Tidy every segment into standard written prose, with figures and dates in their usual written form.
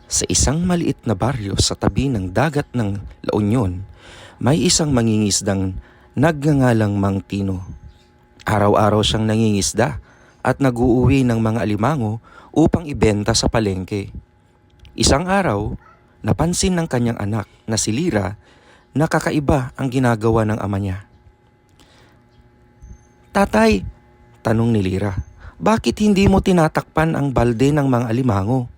Sa isang maliit na baryo sa tabi ng dagat ng La Union, may isang mangingisdang nagngangalang Mang Tino. Araw-araw siyang nangingisda at nag-uuwi ng mga alimango upang ibenta sa palengke. Isang araw, napansin ng kanyang anak na si Lira na kakaiba ang ginagawa ng ama niya. "Tatay," tanong ni Lira, "bakit hindi mo tinatakpan ang balde ng mga alimango?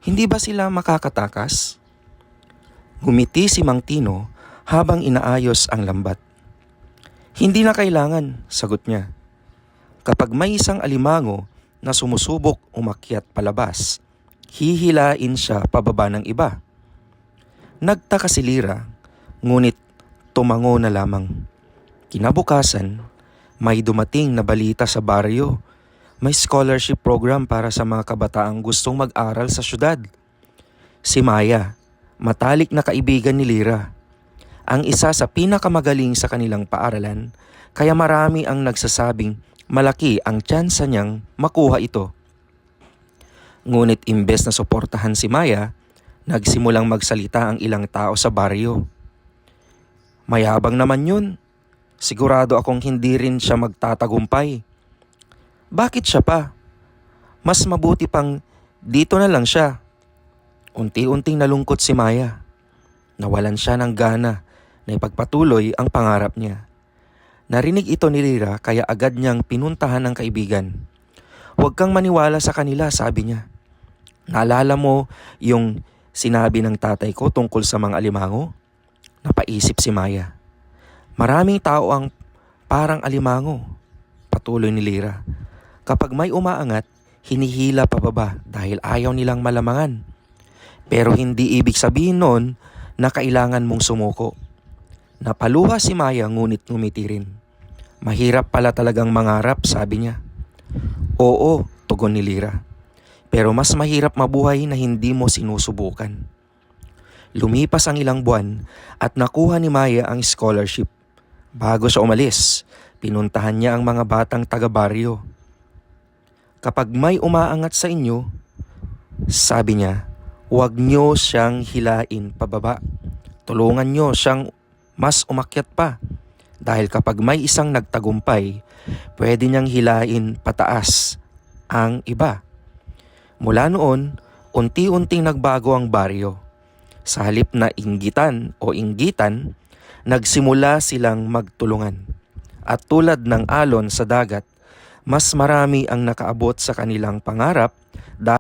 Hindi ba sila makakatakas?" Ngumiti si Mang Tino habang inaayos ang lambat. "Hindi na kailangan," sagot niya. "Kapag may isang alimango na sumusubok umakyat palabas, hihilain siya pababa ng iba." Nagtaka si Lira, ngunit tumango na lamang. Kinabukasan, may dumating na balita sa baryo. May scholarship program para sa mga kabataang gustong mag-aral sa syudad. Si Maya, matalik na kaibigan ni Lira, ang isa sa pinakamagaling sa kanilang paaralan, kaya marami ang nagsasabing malaki ang tsansa niyang makuha ito. Ngunit imbes na suportahan si Maya, nagsimulang magsalita ang ilang tao sa baryo. "Mayabang naman yun. Sigurado akong hindi rin siya magtatagumpay. Bakit siya pa? Mas mabuti pang dito na lang siya." Unti-unting nalungkot si Maya. Nawalan siya ng gana na ipagpatuloy ang pangarap niya. Narinig ito ni Lira kaya agad niyang pinuntahan ng kaibigan. "Huwag kang maniwala sa kanila," sabi niya. "Naalala mo yung sinabi ng tatay ko tungkol sa mga alimango?" Napaisip si Maya. "Maraming tao ang parang alimango," patuloy ni Lira. "Kapag may umaangat, hinihila pababa dahil ayaw nilang malamangan. Pero hindi ibig sabihin nun na kailangan mong sumuko." Napaluha si Maya ngunit ngumiti rin. "Mahirap pala talagang mangarap," sabi niya. "Oo," tugon ni Lira. "Pero mas mahirap mabuhay na hindi mo sinusubukan." Lumipas ang ilang buwan at nakuha ni Maya ang scholarship. Bago siya umalis, pinuntahan niya ang mga batang taga-baryo. "Kapag may umaangat sa inyo," sabi niya, "huwag niyo siyang hilain pababa. Tulungan niyo siyang mas umakyat pa. Dahil kapag may isang nagtagumpay, pwede niyang hilain pataas ang iba." Mula noon, unti-unting nagbago ang baryo. Sa halip na inggitan, nagsimula silang magtulungan. At tulad ng alon sa dagat, mas marami ang nakaabot sa kanilang pangarap dahil